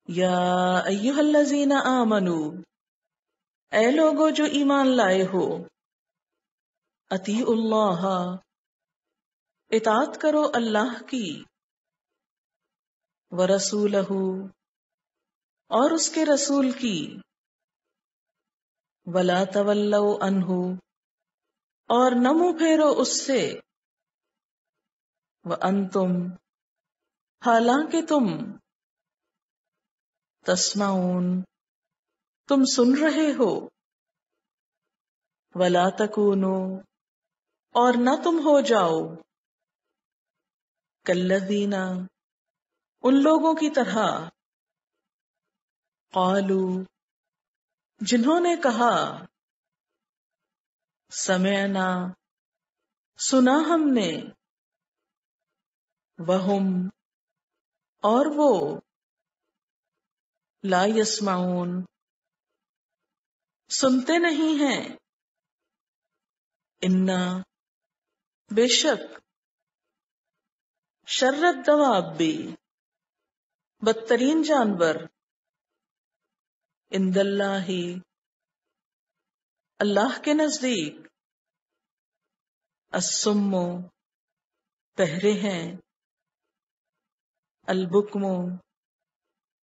یا ایھا الذین آمنو، اے لوگو جو ایمان لائے ہو، اطیعوا اللہ، اطاعت کرو اللہ کی، ورسولہ، اور اس کے رسول کی، ولا تولوا عنہ، اور نہ منہ پھیرو اس سے، وانتم، حالانکہ تم، تسمعون، تم سن رہے ہو، ولا تکونوا، اور نہ تم ہو جاؤ، کالذین، ان لوگوں کی طرح، قالوا، جنہوں نے کہا، سمعنا، سنا ہم نے، وہم، اور وہ، لا یسمعون، سنتے نہیں ہیں، انا، بے شک، شر الدواب، بدترین جانور، عند اللہ، اللہ کے نزدیک، الصم، بہرے ہیں، البکم،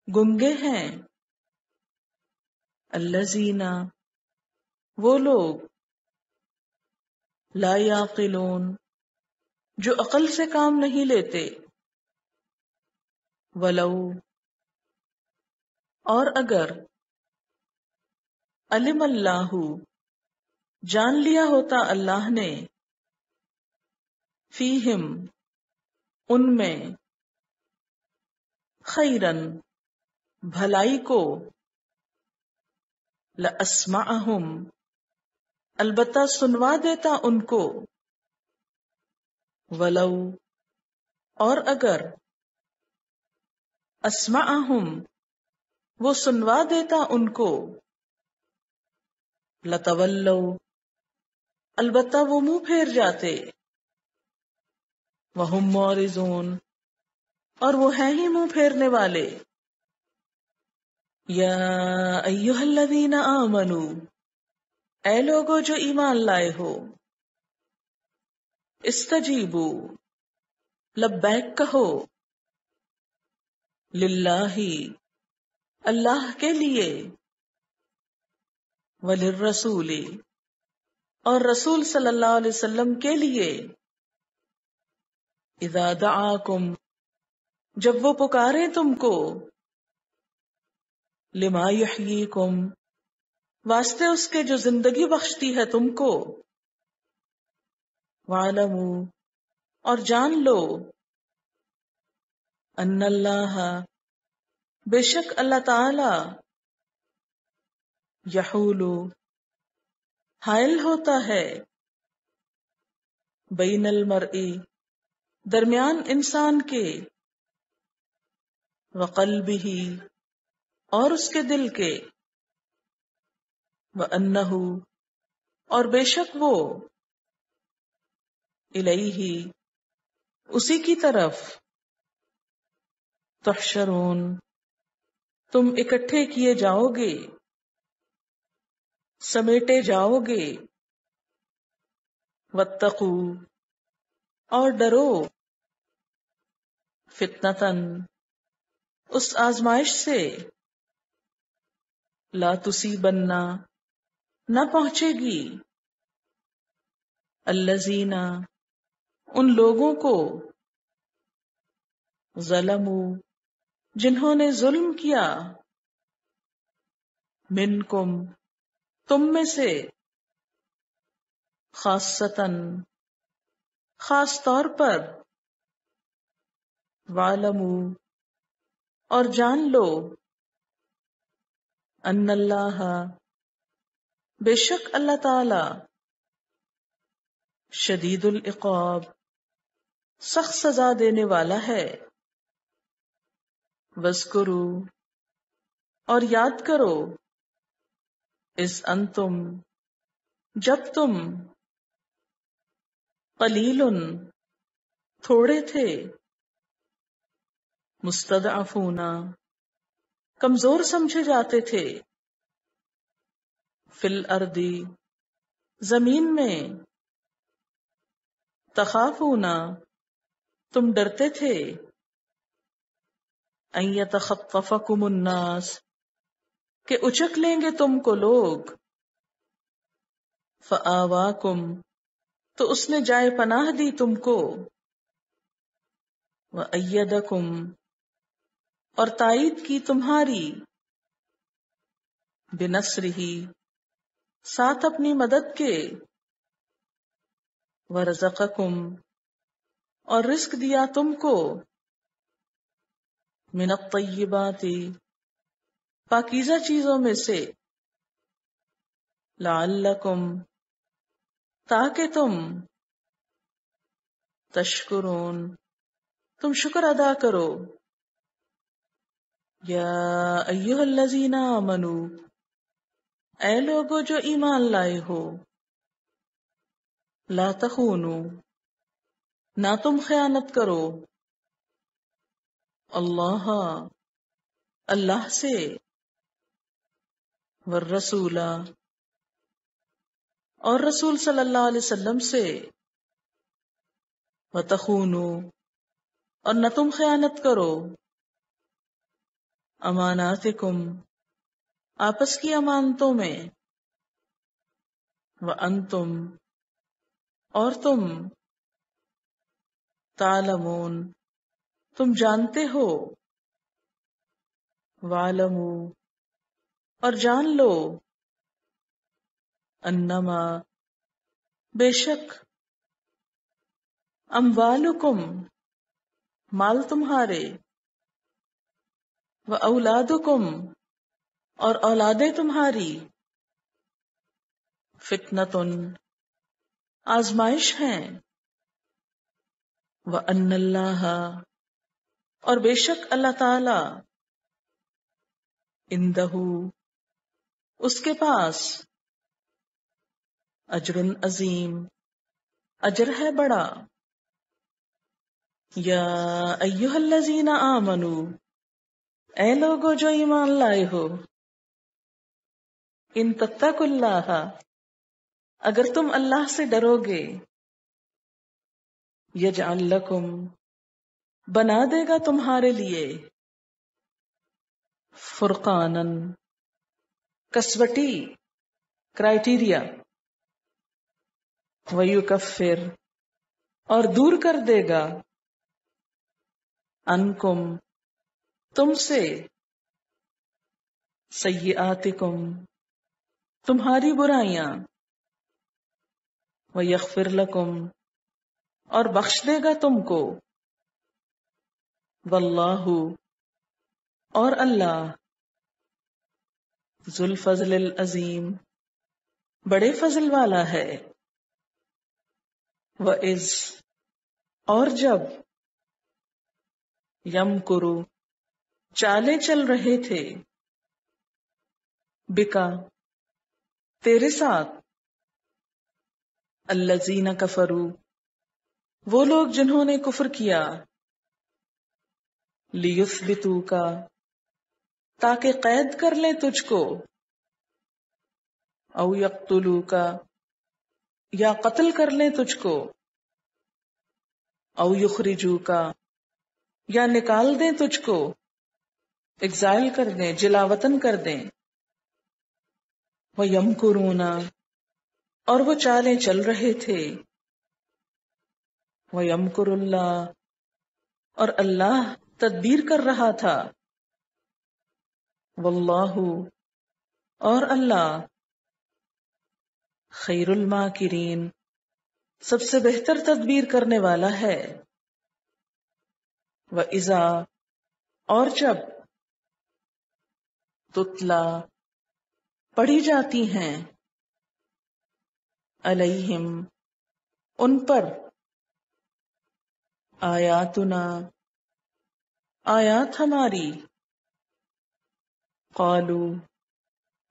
گنگے ہیں، الذین، وہ لوگ، لا یعقلون، جو عقل سے کام نہیں لیتے، ولو، اور اگر، علم اللہ، جان لیا ہوتا اللہ نے، فیہم، ان میں، خیرن، بھلائی کو، لاسمعہم، البتہ سنوا دیتا ان کو، ولو، اور اگر، اسمعہم، وہ سنوا دیتا ان کو، لتولوا، البتہ وہ منہ پھیر جاتے، وہم معرضون، اور وہ ہیں ہی منہ پھیرنے والے، یا ایھا الذین آمنو، اے لوگو جو ایمان لائے ہو، استجیبو، لبیک کہو، للہ، اللہ کے لیے، وللرسول، اور رسول صلی اللہ علیہ وسلم کے لیے، اذا دعاکم، جب وہ پکارے تم کو، لما یحییکم، واسطے اس کے جو زندگی بخشتی ہے تم کو، وَاعْلَمُوا، اور جان لو، ان اللہ، بے شک اللہ تعالی، یحول، حائل ہوتا ہے، بین المرء، درمیان انسان کے، وقلبہ، اور اس کے دل کے، وانہ، اور بے شک وہ، الیہ، اسی کی طرف، تحشرون، تم اکٹھے کیے جاؤ گے، سمیٹے جاؤ گے، واتقوا، اور ڈرو، فتنتن، اس آزمائش سے، لا تصیبن، نہ پہنچے گی، الذین، ان لوگوں کو، ظلموا، جنہوں نے ظلم کیا، منکم، تم میں سے، خاصتاً، خاص طور پر، وَاعْلَمُوا، اور جان لو، ان اللہ، بے شک اللہ تعالی، شدید العقاب، سخت سزا دینے والا ہے، وَاذْكُرُوا، اور یاد کرو، اذ انتم، جب تم، قلیل، تھوڑے تھے، مستضعفون، کمزور سمجھے جاتے تھے، فی الارض زمین میں، تخافون تم ڈرتے تھے، ان یتخطفکم الناس کہ اچک لیں گے تم کو لوگ، فآواکم تو اس نے جائے پناہ دی تم کو، وأیدکم اور تائید کی تمہاری، بنصرہ ساتھ اپنی مدد کے، ورزقکم اور رزق دیا تم کو، من الطیبات پاکیزہ چیزوں میں سے، لعلکم تاکہ تم، تشکرون تم شکر ادا کرو، یا ایہا الذین آمنو اے لوگو جو ایمان لائے ہو، لا تخونوا نہ تم خیانت کرو، اللہ اللہ سے، والرسول اور رسول صلی اللہ علیہ وسلم سے، وتخونوا اور نہ تم خیانت کرو، اماناتکم آپس کی امانتوں میں، وانتم اور تم، تعلمون تم جانتے ہو، وَاعْلَمُوا اور جان لو، انما بے شک، اموالکم مال تمہارے، واولادکم اور اولادیں تمہاری، فتنۃ آزمائش ہیں، وان اللہ اور بے شک اللہ تعالی، عندہ اس کے پاس، اجر عظیم اجر ہے بڑا، یا ایہا الذین آمنو اے لوگو جو ایمان لائے ہو، ان تتقوا اللہ اگر تم اللہ سے ڈرو گے، یجعل لکم بنا دے گا تمہارے لیے، فرقانا کسوٹی کرائٹیریا، ویکفر اور دور کر دے گا، عنکم تم سے، سیئاتکم تمہاری برائیاں، ویغفر لکم اور بخش دے گا تم کو، واللہ اور اللہ، ذو الفضل العظیم بڑے فضل والا ہے، وَإِذْ اور جب، یمکرو چالیں چل رہے تھے، بکا تیرے ساتھ، الذین کفروا وہ لوگ جنہوں نے کفر کیا، لیثبتوک تاکہ قید کر لیں تجھ کو، او یقتلوک یا قتل کر لیں تجھ کو، او یخرجوک یا نکال دیں تجھ کو، ایگزائل کر دیں، جلا وطن کر دیں، وَيَمْكُرُونَ اور وہ چالیں چل رہے تھے، وَيَمْكُرُ اللَّهُ اور اللہ تدبیر کر رہا تھا، واللہ اور اللہ، خیر الماکرین سب سے بہتر تدبیر کرنے والا ہے، وَإِذَا اور جب، تتلا پڑھی جاتی ہیں، علیہم ان پر، آیاتنا آیات ہماری، قالو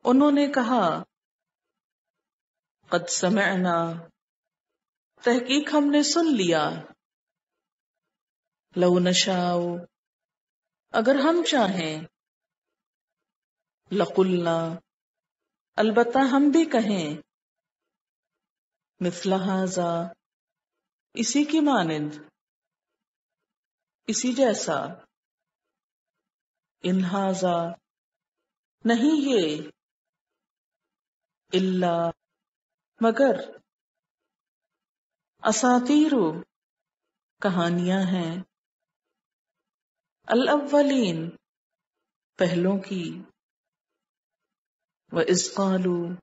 انہوں نے کہا، قد سمعنا تحقیق ہم نے سن لیا، لو نشاء اگر ہم چاہیں، لقلنا، البتہ ہم بھی کہیں، مثل ھذا، اسی کی مانند، اسی جیسا، ان ھذا، نہیں یہ، الا، مگر، اساطیر، کہانیاں ہیں، الاولین، پہلوں کی، وَإِذْ قَالُوا،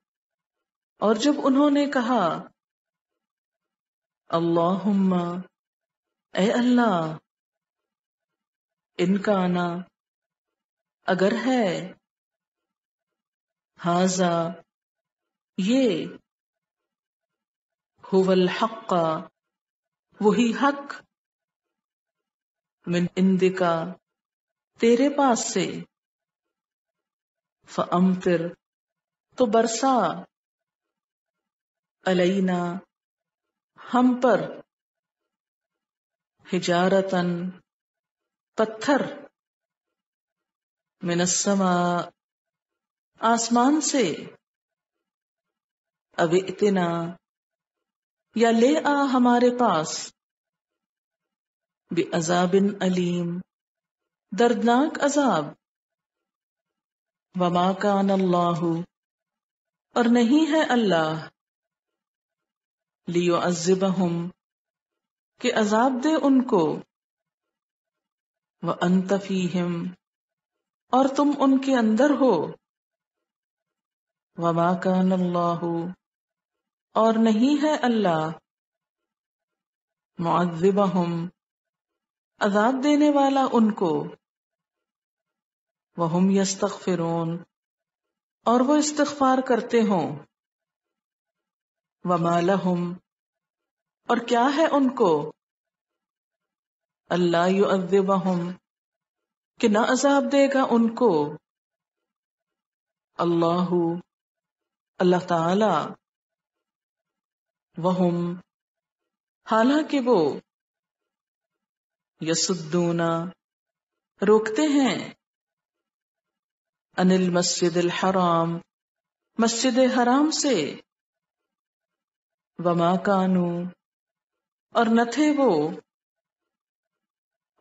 اور جب انہوں نے کہا، اللہم، اے اللہ، ان کانا، اگر ہے، ھذا، یہ، ھو الحق، وہی حق، من عندک، تیرے پاس سے، فَأَمْطِرْ، تو برسا، علینا، ہم پر، حجارتاً، پتھر، من السماء، آسمان سے، او ائتنا، یا لے آ ہمارے پاس، بعذاب علیم، دردناک عذاب، وما کان اللہ، اور نہیں ہے اللہ، لیعذبہم، کہ عذاب دے ان کو، وانت فیہم، اور تم ان کے اندر ہو، وما کان اللہ، اور نہیں ہے اللہ، معذبہم، عذاب دینے والا ان کو، وہم یستغفرون، اور وہ استغفار کرتے ہوں، وما لہم، اور کیا ہے ان کو، اللہ یعذبہم، کہ نہ عذاب دے گا ان کو، اللہ، اللہ تعالی، وہم، حالانکہ وہ، یصدون، روکتے ہیں، عن المسجد الحرام، مسجد حرام سے، وما کانوا، اور نہ تھے وہ،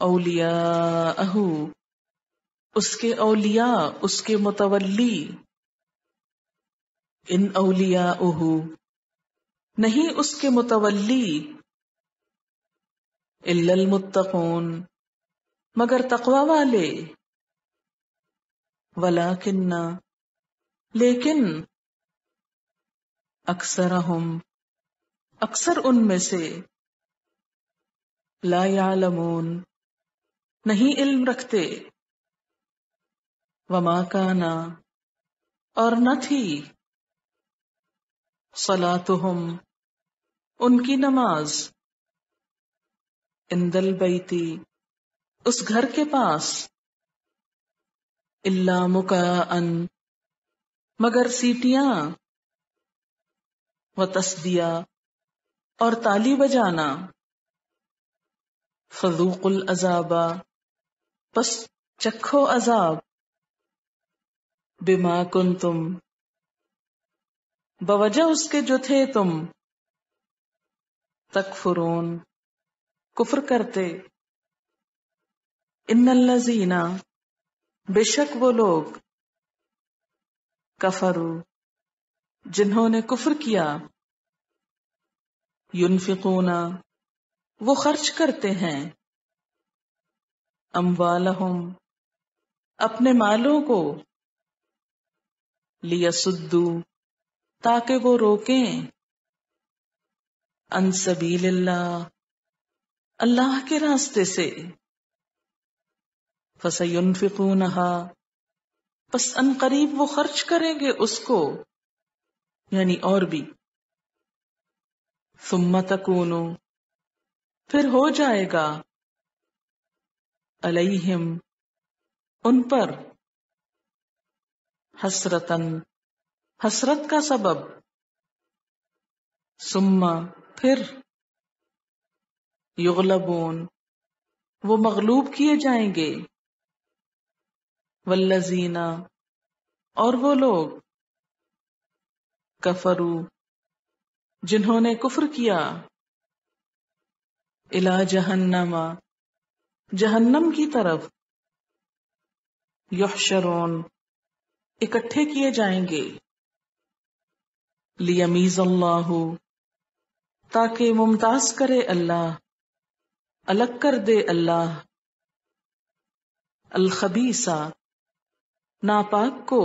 اولیاءہ، اس کے اولیاء، اس کے متولی، ان اولیاءہ، نہیں اس کے متولی، الا المتقون، مگر تقوی والے، ولکن، لیکن، اکثرہم، اکثر ان میں سے، لا یعلمون، نہیں علم رکھتے، وما کانا، اور نہ تھی، صلاتہم، ان کی نماز، عند البیتی، اس گھر کے پاس، الا مکاء، مگر سیٹیاں، وتصدیہ، اور تالی بجانا، فذوقوا العذاب، پس چکھو عذاب، بما کنتم، بوجہ اس کے جو تھے تم، تکفرون، کفر کرتے، ان الذین، بے شک وہ لوگ، کفروا، جنہوں نے کفر کیا، ینفقون، وہ خرچ کرتے ہیں، اموالہم، اپنے مالوں کو، لیصدوا، تاکہ وہ روکیں، عن سبیل اللہ، اللہ کے راستے سے، فسینفقونہا، پس ان قریب وہ خرچ کریں گے اس کو، یعنی اور بھی، ثم تکون، پھر ہو جائے گا، علیہم، ان پر، حسرتن، حسرت کا سبب، ثم، پھر، یغلبون، وہ مغلوب کیے جائیں گے، والذین، اور وہ لوگ کفرو جنہوں نے کفر کیا الی جہنم جہنم کی طرف یحشرون اکٹھے کیے جائیں گے لیمیز اللہ تاکہ ممتاز کرے اللہ الگ کر دے اللہ الخبیثہ ناپاک کو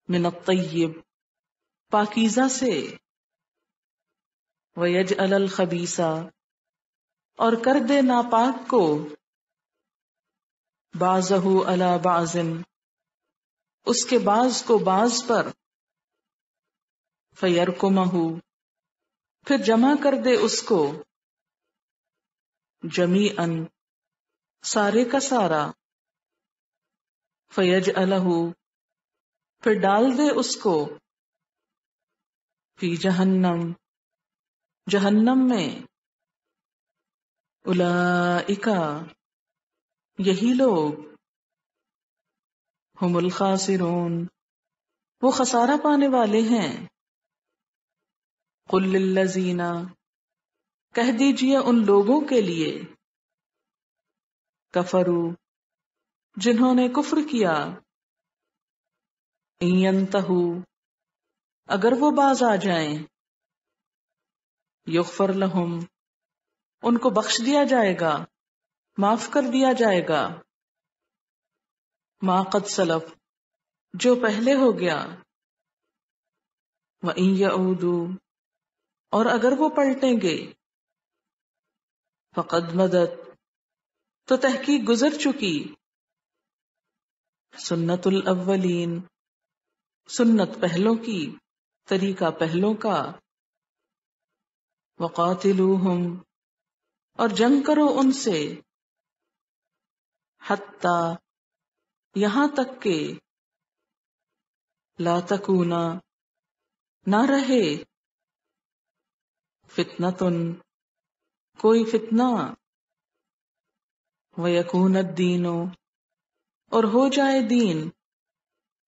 من الطیب پاکیزہ سے ویجعل الخبیثہ اور کر دے ناپاک کو بعضہ علی بعض اس کے بعض کو بعض پر فیرکمہ پھر جمع کر دے اس کو جمیعاً سارے کا سارا فیجعلہ پھر ڈال دے اس کو فی جہنم جہنم میں اولئک یہی لوگ ہم الخاسرون وہ خسارہ پانے والے ہیں قل للذین کہہ دیجئے ان لوگوں کے لیے کفرو جنہوں نے کفر کیا ان ینتہو اگر وہ باز آ جائیں یغفر لہم ان کو بخش دیا جائے گا معاف کر دیا جائے گا ما قد سلف جو پہلے ہو گیا وَإِن يَعُودُوا اور اگر وہ پلٹیں گے فقد مدت تو تحقیق گزر چکی سنت الاولین سنت پہلوں کی طریقہ پہلوں کا وقاتلوہم اور جنگ کرو ان سے حتی یہاں تک کہ لا تکونا نہ رہے فتنتن کوئی فتنہ ویکون الدین اور ہو جائے دین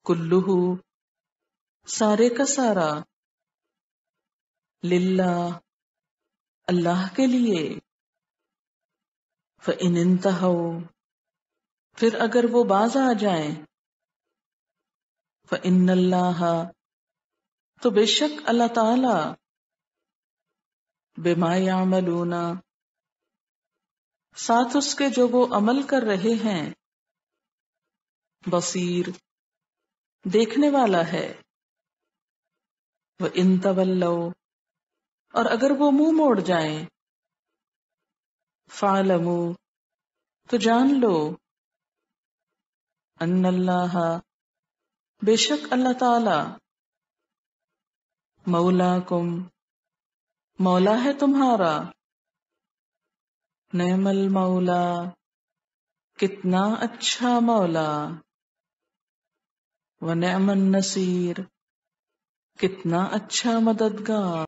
کلہ سارے کا سارا للہ اللہ کے لیے فإن انتہوا پھر اگر وہ باز آ جائیں فإن اللہ تو بے شک اللہ تعالی بما یعملون ساتھ اس کے جو وہ عمل کر رہے ہیں بصیر دیکھنے والا ہے وَإِن تَوَلَّوْا اور اگر وہ منہ موڑ جائیں فَاعْلَمُوا تو جان لو ان اللہ بے شک اللہ تعالی مولاکم مولا ہے تمہارا نعم المولا کتنا اچھا مولا ونعم النصیر کتنا اچھا مددگار